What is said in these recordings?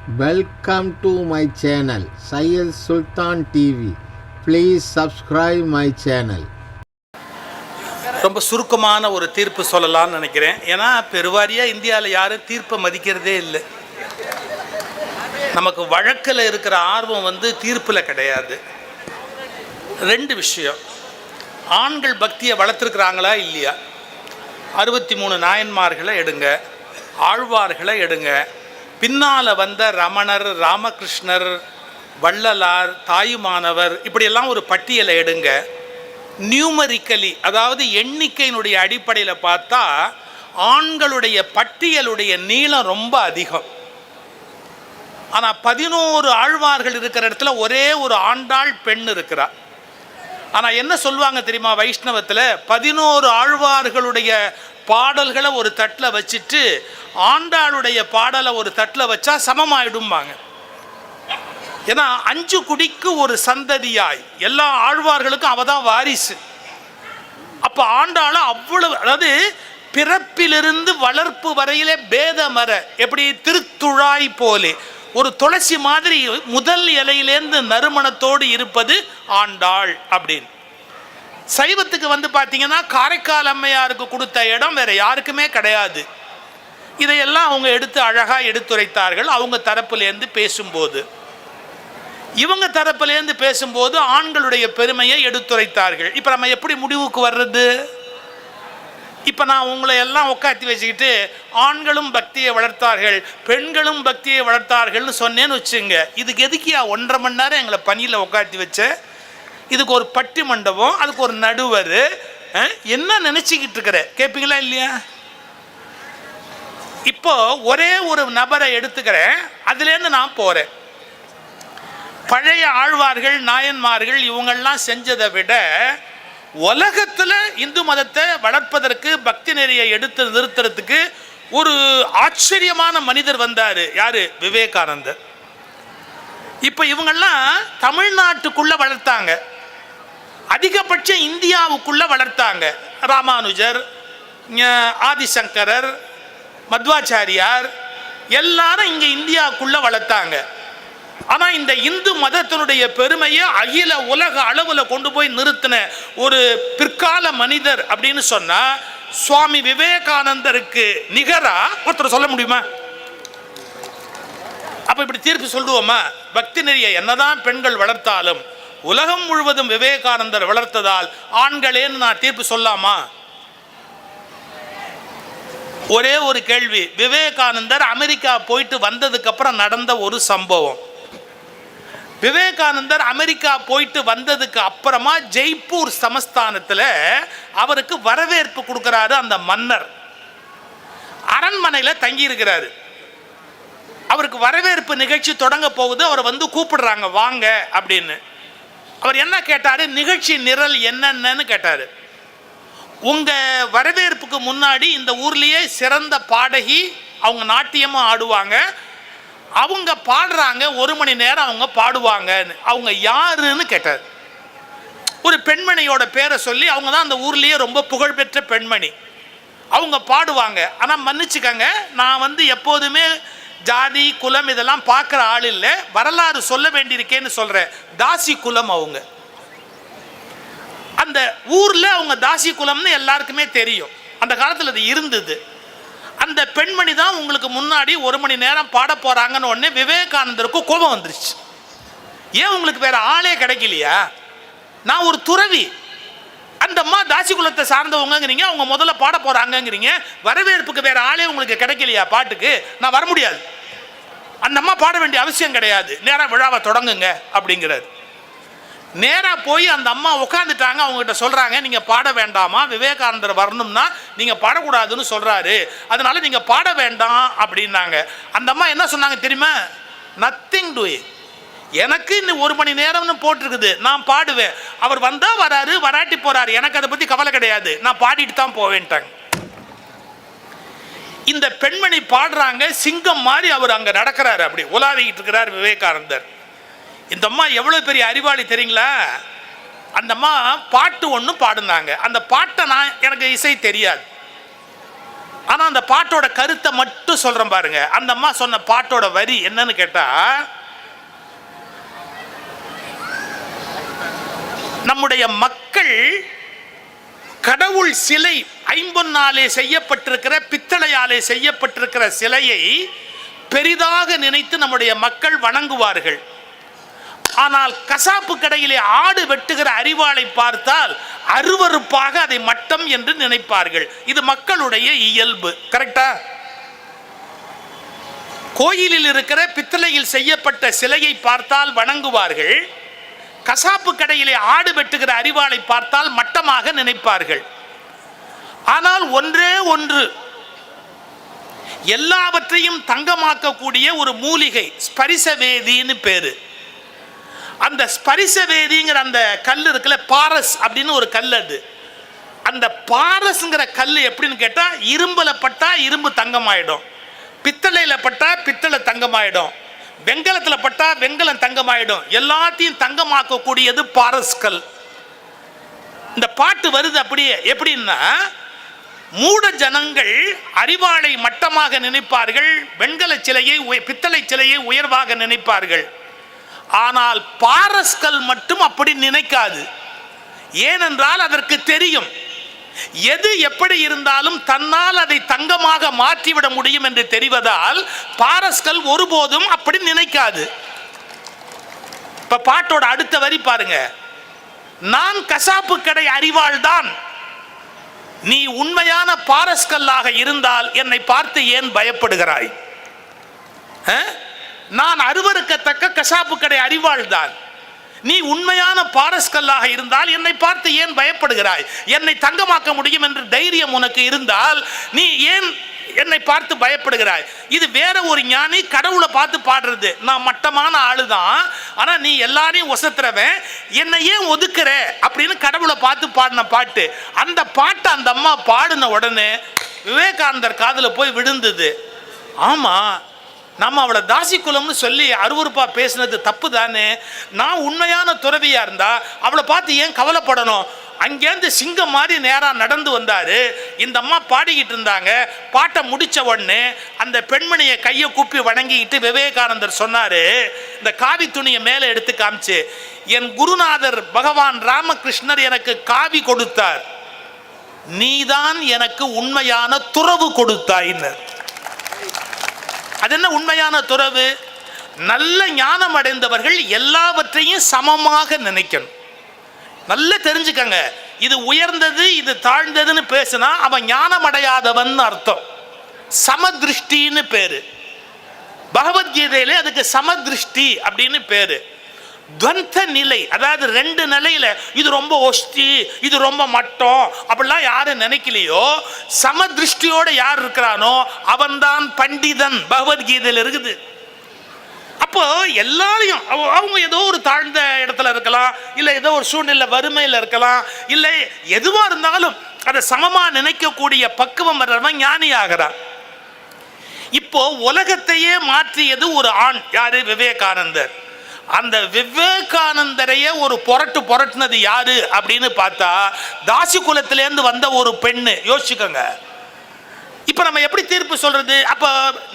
Welcome to my channel Syed Sultan TV. Please subscribe my channel. ரொம்ப சுருக்கமான ஒரு தீர்ப்பு சொல்லலாம்னு நினைக்கிறேன். ஏன்னா பெருவாரியாக இந்தியாவில் யாரும் தீர்ப்பை மதிக்கிறதே இல்லை. நமக்கு வழக்கில் இருக்கிற ஆர்வம் தீர்ப்பில் கிடையாது. ரெண்டு விஷயம். ஆண்கள் பக்தியை வளர்த்துருக்குறாங்களா இல்லையா? 63 நாயன்மார்களை எடுங்க, ஆழ்வார்களை எடுங்க, பின்னால் வந்த ரமணர், ராமகிருஷ்ணர், வள்ளலார், தாயுமானவர், இப்படியெல்லாம் ஒரு பட்டியலை எடுங்க. நியூமரிக்கலி, அதாவது எண்ணிக்கையினுடைய அடிப்படையில் பார்த்தா ஆண்களுடைய பட்டியலுடைய நீளம் ரொம்ப அதிகம். ஆனால் 11 ஆழ்வார்கள் இருக்கிற இடத்துல ஒரே ஒரு ஆண்டாள் பெண் இருக்கிறார். ஆனால் என்ன சொல்லுவாங்க தெரியுமா? வைஷ்ணவத்தில் 11 ஆழ்வார்களுடைய பாடல்களை ஒரு தட்டில் வச்சுட்டு ஆண்டாளுடைய பாடலை ஒரு தட்டில் வச்சா சமமாயிடும்பாங்க. ஏன்னா 5 குடிக்கு ஒரு சந்ததியாய் எல்லா ஆழ்வார்களுக்கும் அவ தான் வாரிசு. அப்போ ஆண்டாள அவ்வளவு, அதாவது பிறப்பிலிருந்து வளர்ப்பு வரையிலே பேதமர, எப்படி திருத்துழாய் போலே ஒரு துளசி மாதிரி முதல் இலையிலேருந்து நறுமணத்தோடு இருப்பது ஆண்டாள் அப்படின்னு. சைவத்துக்கு பார்த்தீங்கன்னா காரைக்கால் அம்மையாருக்கு கொடுத்த இடம் வேற யாருக்குமே கிடையாது. இதையெல்லாம் அவங்க எடுத்து அழகாக எடுத்துரைத்தார்கள். அவங்க தரப்புலேருந்து பேசும்போது, இவங்க தரப்புலேருந்து பேசும்போது ஆண்களுடைய பெருமையை எடுத்துரைத்தார்கள். இப்போ நம்ம எப்படி முடிவுக்கு வர்றது? இப்போ நான் உங்களை எல்லாம் உட்காத்தி வச்சுக்கிட்டு ஆண்களும் பக்தியை வளர்த்தார்கள், பெண்களும் பக்தியை வளர்த்தார்கள்னு சொன்னேன்னு வச்சுங்க, இதுக்கு எதுக்கியா 1.5 மணி நேரம் எங்களை பணியில் உட்காத்தி வச்ச? இதுக்கு ஒரு பட்டி மண்டபம், அதுக்கு ஒரு நடுவர், என்ன நினச்சிக்கிட்டு இருக்கிற கேட்பீங்களா இல்லையா? இப்போ ஒரே ஒரு நபரை எடுத்துக்கிறேன், அதுலேருந்து நான் போகிறேன். பழைய ஆழ்வார்கள், நாயன்மார்கள் இவங்கெல்லாம் செஞ்சதை விட உலகத்தில் இந்து மதத்தை வளர்ப்பதற்கு, பக்தி நெறியை எடுத்து நிறுத்துறதுக்கு ஒரு ஆச்சரியமான மனிதர் வந்தார். யாரு? விவேகானந்தர். இப்போ இவங்கெல்லாம் தமிழ்நாட்டுக்குள்ள வளர்த்தாங்க, அதிகபட்சம் இந்தியாவுக்குள்ள வளர்த்தாங்க. ராமானுஜர், ஆதிசங்கரர், மத்வாச்சாரியார் எல்லாரும் இங்கே இந்தியாவுக்குள்ள வளர்த்தாங்க. ஆனால் இந்த இந்து மதத்தினுடைய பெருமையை அகில உலக அளவில் கொண்டு போய் நிறுத்தின ஒரு பிற்கால மனிதர் அப்படின்னு சொன்னா சுவாமி விவேகானந்தருக்கு நிகரா ஒருத்தர் சொல்ல முடியுமா? அப்ப இப்படி தீர்ப்பு சொல்லுவோமா? பக்தி நெறியை என்னதான் பெண்கள் வளர்த்தாலும் உலகம் முழுவதும் விவேகானந்தர் வளர்த்ததால் ஆண்களேன்னு நான் தீர்ப்பு சொல்லாமா? ஒரே ஒரு கேள்வி. விவேகானந்தர் அமெரிக்கா போயிட்டு வந்ததுக்கு அப்புறம் நடந்த ஒரு சம்பவம். விவேகானந்தர் அமெரிக்கா போயிட்டு வந்ததுக்கு அப்புறமா ஜெய்ப்பூர் சமஸ்தானத்தில் அவருக்கு வரவேற்பு கொடுக்கிறாரு அந்த மன்னர். அரண்மனையில் தங்கி இருக்கிறாரு. அவருக்கு வரவேற்பு நிகழ்ச்சி தொடங்க போகுது. அவர் கூப்பிடுறாங்க வாங்க அப்படின்னு. அவர் என்ன கேட்டாரு? நிகழ்ச்சி நிரல் என்னன்னு கேட்டாரு. உங்க வரவேற்புக்கு முன்னாடி இந்த ஊர்லயே சிறந்த பாடகி, அவங்க நாட்டியமும் ஆடுவாங்க, அவங்க பாடுறாங்க, 1 மணி நேரம் அவங்க பாடுவாங்க. அவங்க யாருன்னு கேட்டார். ஒரு பெண்மணியோட பேரை சொல்லி, அவங்க தான் அந்த ஊர்லயே ரொம்ப புகழ்பெற்ற பெண்மணி, அவங்க பாடுவாங்க. ஆனால் மன்னிச்சுக்கங்க, நான் எப்போதுமே ஜாதி குலம் இதெல்லாம் பார்க்குற ஆள் இல்லை, வரலாறு சொல்ல வேண்டியிருக்கேன்னு சொல்கிறேன். தாசி குலம் அவங்க. அந்த ஊரில் அவங்க தாசி குலம்னு எல்லாருக்குமே தெரியும். அந்த காலத்தில் அது இருந்தது. அந்த பெண்மணி தான் உங்களுக்கு முன்னாடி 1 மணி நேரம் பாட போகிறாங்கன்னு உடனே விவேகானந்தருக்கு கோபம் வந்துருச்சு. ஏன் உங்களுக்கு வேற ஆளே கிடைக்கலையா? நான் ஒரு துறவி, அந்த அம்மா தாசி குலத்தை சார்ந்தவங்கிறீங்க, அவங்க முதல்ல பாட போகிறாங்கங்கிறீங்க, வரவேற்புக்கு வேற ஆளே உங்களுக்கு கிடைக்கலையா பாட்டுக்கு? நான் வர முடியாது, அந்த அம்மா பாட வேண்டிய அவசியம் கிடையாது, நேராக விழாவை தொடங்குங்க அப்படிங்கிறாரு. நேராக போய் அந்த அம்மா உட்காந்துட்டாங்க. அவங்ககிட்ட சொல்கிறாங்க, நீங்கள் பாட வேண்டாமா, விவேகானந்தர் வரணும்னா நீங்கள் பாடக்கூடாதுன்னு சொல்கிறாரு, அதனால நீங்கள் பாட வேண்டாம் அப்படின்னாங்க. அந்த அம்மா என்ன சொன்னாங்க தெரியுமா? நத்திங் டூயிங், எனக்கு இன்னும் 1 மணி நேரம்னு போட்டிருக்குது, நான் பாடுவேன், அவர் வந்தால் வராரு, வராட்டி போகிறாரு, எனக்கு அதை பற்றி கவலை கிடையாது, நான் பாடிட்டு தான் போவேன்ட்டாங்க. இந்த பெண்மணி பாடுறாங்க, சிங்கம் மாதிரி அவர் அங்கே நடக்கிறாரு, அப்படி உலாவிக்கிட்டு இருக்கிறார் விவேகானந்தர். இந்த அம்மா எவ்வளோ பெரிய அறிவாளி தெரியுங்களா? அந்த அம்மா பாட்டு ஒன்று பாடுனாங்க. அந்த பாட்டை எனக்கு இசை தெரியாது, ஆனால் அந்த பாட்டோட கருத்தை மட்டும் சொல்கிறேன் பாருங்க. அந்த அம்மா சொன்ன பாட்டோட வரி என்னன்னு கேட்டால், நம்முடைய மக்கள் கடவுள் சிலை ஐம்பொன்னாலே செய்யப்பட்டிருக்கிற பித்தளையாலே செய்யப்பட்டிருக்கிற சிலையை பெரிதாக நினைத்து நம்முடைய மக்கள் வணங்குவார்கள். ஆனால் கசாப்பு கடையிலே ஆடு வெட்டுகிற அரிவாளை பார்த்தால் அருவருப்பாக அதை மட்டம் என்று நினைப்பார்கள். இது மக்களுடைய இயல்பு. கரெக்டா? கோயிலில் இருக்கிற பித்தளையில் செய்யப்பட்ட சிலையை பார்த்தால் வணங்குவார்கள். கசாப்பு கடையிலே ஆடு வெட்டுகிற அரிவாளை பார்த்தால் மட்டமாக நினைப்பார்கள். ஆனால் ஒன்றே ஒன்று, எல்லாவற்றையும் தங்கமாக்கக்கூடிய ஒரு மூலிகை ஸ்பரிசவேதின்னு பேரு. அந்த ஸ்பரிசவேதிங்கிற அந்த கல் இருக்குல்ல, பாரஸ் அப்படின்னு ஒரு கல். அது அந்த பாரஸ்ங்கிற கல் எப்படின்னு கேட்டா, இரும்புல பட்டா இரும்பு தங்கமாயிடும், பித்தளையில பட்டா பித்தளை தங்கமாயிடும், வெங்கலத்தில் பட்டா வெங்கலம் தங்கமாயிடும். எல்லாத்தையும் தங்கமாக்கக்கூடியது பாரஸ்கல். இந்த பாட்டு வருது அப்படியே. எப்படின்னா, மூட ஜனங்கள் அரிவாளை மட்டமாக நினைப்பார்கள், வெண்கல சிலையை பித்தளை சிலையை உயர்வாக நினைப்பார்கள். ஆனால் பாரஸ்கல் மட்டும் அப்படி நினைக்காது. ஏனென்றால் அதற்கு தெரியும், எது எப்படி இருந்தாலும் தன்னால் அதை தங்கமாக மாற்றிவிட முடியும் என்று தெரிவதால் பாரஸ்கல் ஒருபோதும் அப்படி நினைக்காது. இப்ப பாட்டோட அடுத்த வரி பாருங்க. நான் கசாப்பு கடை அரிவாள் தான், நீ உண்மையான பாரஸ்கல்லாக இருந்தால் என்னை பார்த்து ஏன் பயப்படுகிறாய்? நான் அருவருக்கத்தக்க கசாப்பு கடை அரிவாள் தான், நீ உண்மையான பாரஸ்கல்லாக இருந்தால் என்னை பார்த்து ஏன் பயப்படுகிறாய்? என்னை தங்கமாக்க முடியும் என்று தைரியம் உனக்கு இருந்தால் நீ ஏன் என்னை பார்த்து பயப்படுகிறாய்? இது வேற ஒரு ஞானி கடவுளை பார்த்து பாடுறது. நான் மட்டமான ஆளுதான், ஆனா நீ எல்லாரையும் ஒசத்துறவன், என்னை ஏன் ஒதுக்குற அப்படின்னு கடவுளை பார்த்து பாடின பாட்டு. அந்த பாட்டை அந்த அம்மா பாடின உடனே விவேகானந்தர் காதுல போய் விழுந்தது. ஆமா, நம்ம அவளை தாசி குலம்னு சொல்லி அருவருப்பா பேசினது தப்பு தானே. நான் உண்மையான துறவியா இருந்தா அவளை பார்த்து ஏன் கவலைப்படணும்? அங்கேருந்து சிங்கம் மாதிரி நேராக நடந்து வந்தாரு. இந்த அம்மா பாடிக்கிட்டு இருந்தாங்க. பாட்டை முடிச்ச உடனே அந்த பெண்மணியை கையை கூப்பி வணங்கிக்கிட்டு விவேகானந்தர் சொன்னாரு, இந்த காவி துணியை மேலே எடுத்து காமிச்சு, என் குருநாதர் பகவான் ராமகிருஷ்ணர் எனக்கு காவி கொடுத்தார், நீதான் எனக்கு உண்மையான துறவு கொடுத்தாயினர். அது என்ன உண்மையான துறவு? நல்ல ஞானம் அடைந்தவர்கள் எல்லாவற்றையும் சமமாக நினைக்கணும். நல்லா தெரிஞ்சுக்கங்க, இது உயர்ந்தது இது தாழ்ந்ததுன்னு பேசினா அவன் ஞானம் அடையாதவன் அர்த்தம். சமதிருஷ்டின்னு பேரு. பகவத்கீதையில அதுக்கு சமதிருஷ்டி அப்படின்னு பேரு. துவந்த நிலை, அதாவது ரெண்டு நிலையில இது ரொம்ப ஒஸ்தி இது ரொம்ப மட்டம் அப்படிலாம் யாரும் நினைக்கலையோ, சமதிருஷ்டியோட யார் இருக்கிறானோ அவன்தான் பண்டிதன். பகவத்கீதையில் இருக்குது. அப்போ எல்லாரையும் அவங்க ஏதோ ஒரு தாழ்ந்த இடத்துல இருக்கலாம், இல்லை ஏதோ ஒரு சூழ்நிலை வறுமையில் இருக்கலாம், இல்லை எதுவாக இருந்தாலும் அதை சமமாக நினைக்கக்கூடிய பக்குவம் வர்றவன் ஞானி ஆகிறான். இப்போ உலகத்தையே மாற்றியது ஒரு ஆண். யாரு? விவேகானந்தர். அந்த விவேகானந்தரையே ஒரு புரட்டுனது யாரு அப்படின்னு பார்த்தா தாசி குலத்திலேருந்து வந்த ஒரு பெண்ணு. யோசிச்சுக்கோங்க. இப்ப நம்ம எப்படி தீர்ப்பு சொல்றது? அப்ப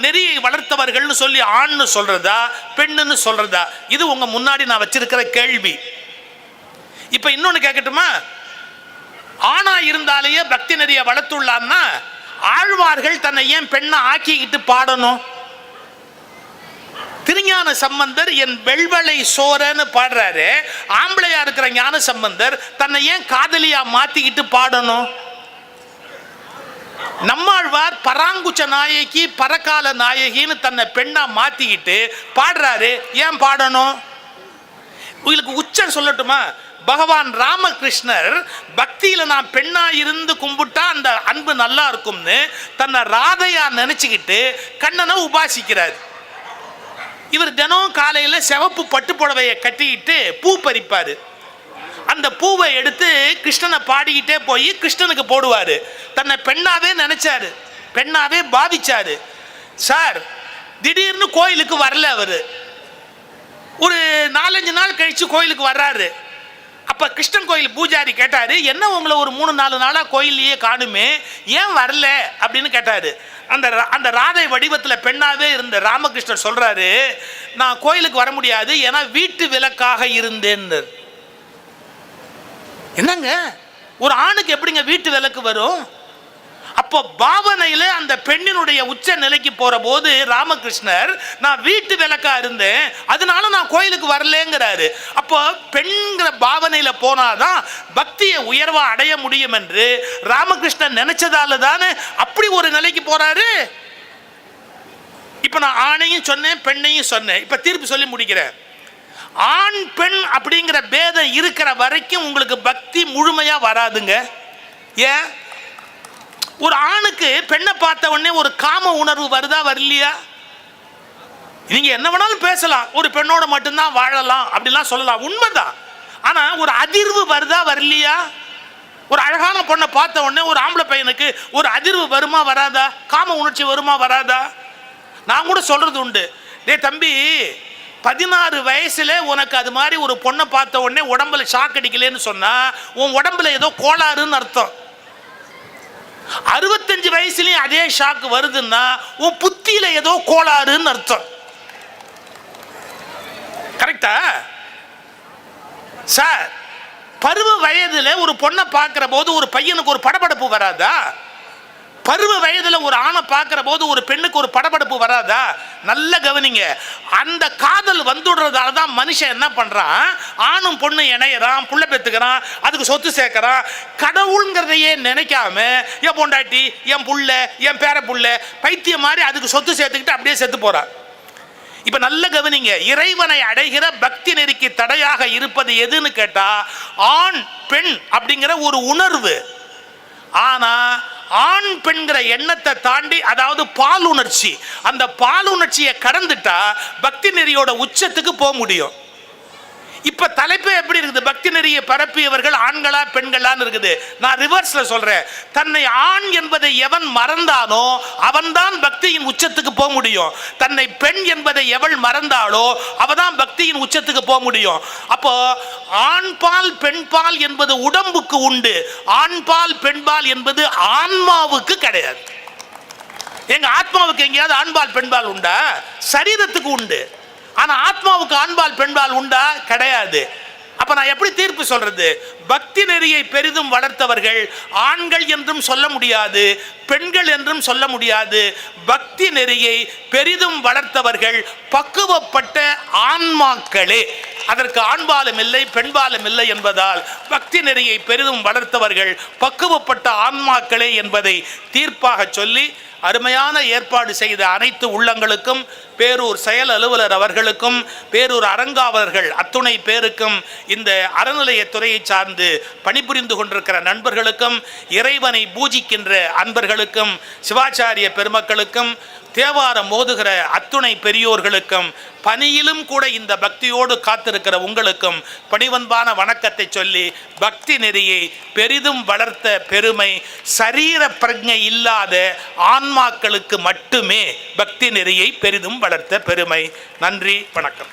நெறியை வளர்த்தவர்கள்னு சொல்லி ஆண்னு சொல்றதா பெண்ணுன்னு சொல்றதா? இது உங்க முன்னாடி நான் வச்சிருக்கிற கேள்வி. இப்ப இன்னொன்னு கேட்கட்டுமா? ஆணா இருந்தாலேயே பக்தி நெறியை வளர்த்துள்ளான்னா ஆழ்வார்கள் தன்னை ஏன் பெண்ணை ஆக்கிக்கிட்டு பாடணும்? திருஞான சம்பந்தர் என் வெள்வளை சோரன்னு பாடுறாரு. ஆம்பளையா இருக்கிற ஞான சம்பந்தர் தன்னை ஏன் காதலியா மாத்திக்கிட்டு பாடணும்? நம்மாழ்வார் பராங்குச்ச நாயகி பரகால நாயகின்னு தன்னை பெண்ணா மாத்திக்கிட்டு பாடுறாரு. ஏன் பாடணும்? உங்களுக்கு உச்சம் சொல்லட்டுமா? பகவான் ராமகிருஷ்ணர் பக்தியில நான் பெண்ணா இருந்து கும்பிட்டா அந்த அன்பு நல்லா இருக்கும்னு தன்னை ராதையா நினைச்சுக்கிட்டு கண்ணனை உபாசிக்கிறார். இவர் தினம் காலையில சிவப்பு பட்டு புடவையை கட்டிக்கிட்டு பூ பறிப்பாரு. அந்த பூவை எடுத்து கிருஷ்ணனை பாடிக்கிட்டே போய் கிருஷ்ணனுக்கு போடுவாரு. தன்னை பெண்ணாவே நினைச்சாரு, பெண்ணாவே பாவிச்சாரு. சார் திடீர்னு கோயிலுக்கு வரல. அவரு ஒரு 4-5 நாள் கழிச்சு கோயிலுக்கு வர்றாரு. அப்போ கிருஷ்ணன் கோயில் பூஜாரி கேட்டார், என்ன உங்களை ஒரு 3-4 நாளாக கோயிலையே காணுமே, ஏன் வரல அப்படின்னு கேட்டார். அந்த ராதை வடிவத்தில் பெண்ணாகவே இருந்த ராமகிருஷ்ணர் சொல்கிறாரு, நான் கோயிலுக்கு வர முடியாது, ஏன்னா வீட்டு விலக்காக இருந்தேன்னு. என்னங்க, ஒரு ஆணுக்கு எப்படிங்க வீட்டு விலக்கு வரும்? அப்போ பாவனையில் அந்த பெண்ணினுடைய உச்ச நிலைக்கு போற போது ராமகிருஷ்ணர், நான் வீட்டு விலக்கா இருந்தேன், அதனால நான் கோயிலுக்கு வரலங்கிறாரு. அப்போ பெண்கிற பாவனையில போனாதான் பக்தியை உயர்வா அடைய முடியும் என்று ராமகிருஷ்ணன் நினைச்சதால தானே அப்படி ஒரு நிலைக்கு போறாரு. இப்ப நான் ஆணையும் சொன்னேன், பெண்ணையும் சொன்னேன். இப்ப தீர்ப்பு சொல்லி முடிக்கிறேன். ஆண் பெண் அப்படிங்கிற பேதம் இருக்கிற வரைக்கும் உங்களுக்கு பக்தி முழுமையா வராதுங்க. ஏன்? ஒரு ஆணுக்கு பெண்ணை பார்த்த உடனே ஒரு காம உணர்வு வருதா, வரலையா? நீங்க என்ன வேணாலும் பேசலாம், ஒரு பெண்ணோட மட்டும்தான் வாழலாம் அப்படிலாம் சொல்லலாம், உண்மைதான். ஆனா ஒரு அதிர்வு வருதா, வரலையா? ஒரு அழகான பொண்ணை பார்த்த உடனே ஒரு ஆம்பளை பையனுக்கு ஒரு அதிர்வு வருமா, வராதா? காம உணர்ச்சி வருமா, வராதா? நான் கூட சொல்றது உண்டு, டே தம்பி, 16 வயசுல உனக்கு அது மாதிரி ஒரு பொண்ணை பார்த்த உடனே உடம்புல ஷாக் அடிக்கலன்னு சொன்னா உன் உடம்புல ஏதோ கோளாறுன்னு அர்த்தம். 65 வயசுலயும் அதே ஷாக் வருதுன்னா உன் புத்தியில ஏதோ கோளாறுன்னு அர்த்தம். கரெக்டா சார்? பருவ வயதுல ஒரு பொண்ணை பார்க்கிற போது ஒரு பையனுக்கு ஒரு படபடப்பு வராதா? பருவ வயதுல ஒரு ஆணை பார்க்கிற போது ஒரு பெண்ணுக்கு ஒரு படபடப்பு வராதா? நல்ல கவனிங்க. அந்த காதல் வந்துடுறதால தான் மனுஷன் என்ன பண்றான், ஆணும் பொண்ணு இணையறான், புள்ள பெத்துக்கிறான், அதுக்கு சொத்து சேர்க்கிறான். கடவுள்ங்கிறதையே நினைக்காம என் பொண்டாட்டி, என் புள்ள, என் பேர புள்ள, பைத்தியம் மாதிரி அதுக்கு சொத்து சேர்த்துக்கிட்டு அப்படியே செத்து போறான். இப்ப நல்ல கவனிங்க, இறைவனை அடைகிற பக்தி நெறிக்கு தடையாக இருப்பது எதுன்னு கேட்டா ஆண் பெண் அப்படிங்கிற ஒரு உணர்வு. ஆனா ஆண் பெண்கிற எண்ணத்தை தாண்டி, அதாவது பாலுணர்ச்சி, அந்த பாலுணர்ச்சியை கடந்துட்டா பக்தி நெறியோட உச்சத்துக்கு போக முடியும். இப்ப தலைப்பே எப்படி இருக்குது, பக்தி நெறியை பரப்பியவர்கள் ஆண்களா பெண்களான்னு இருக்குது. நான் ரிவர்ஸ்ல சொல்றேன், தன்னை ஆண் என்பதை எவன் மறந்தானோ அவன்தான் பக்தியின் உச்சத்துக்கு போக முடியும். தன்னை பெண் என்பதை எவள் மறந்தாலோ அவதான் பக்தியின் உச்சத்துக்கு போக முடியும். அப்போ ஆண்பால் பெண்பால் என்பது உடம்புக்கு உண்டு, ஆண்பால் பெண்பால் என்பது ஆன்மாவுக்கு கிடையாது. எங்க ஆத்மாவுக்கு எங்கேயாவது ஆண்பால் பெண்பால் உண்டா? சரீரத்துக்கு உண்டு, ஆனா ஆத்மாவுக்கு ஆண்பால் பெண்பால் உண்டா? கிடையாது. அப்ப நான் எப்படி தீர்ப்பு சொல்றது? பக்தி நெறியை பெரிதும் வளர்த்தவர்கள் ஆண்கள் என்றும் சொல்ல முடியாது, பெண்கள் என்றும் சொல்ல முடியாது. பக்தி நெறியை பெரிதும் வளர்த்தவர்கள் பக்குவப்பட்ட ஆன்மாக்களே. அதற்கு ஆண்பாலும் இல்லை பெண்பாலும் இல்லை என்பதால் பக்தி நெறியை பெரிதும் வளர்த்தவர்கள் பக்குவப்பட்ட ஆன்மாக்களே என்பதை தீர்ப்பாக சொல்லி, அருமையான ஏற்பாடு செய்த அனைத்து உள்ளங்களுக்கும், பேரூர் செயல் அலுவலர் அவர்களுக்கும், பேரூர் அரங்காவலர்கள் அத்துணை பேருக்கும், இந்த அறநிலையத்துறையை சார்ந்து பணிபுரிந்து கொண்டிருக்கிற நண்பர்களுக்கும், இறைவனை பூஜிக்கின்ற அன்பர்களுக்கும், சிவாச்சாரிய பெருமக்களுக்கும், தேவாரம் மோதுகிற அத்துணை பெரியோர்களுக்கும், பணியிலும் கூட இந்த பக்தியோடு காத்திருக்கிற உங்களுக்கும் பணிவன்பான வணக்கத்தை சொல்லி, பக்தி நெறியை பெரிதும் வளர்த்த பெருமை சரீர பிரஜை இல்லாத ஆன்மாக்களுக்கு மட்டுமே பக்தி நெறியை பெரிதும் வளர்த்த பெருமை. நன்றி, வணக்கம்.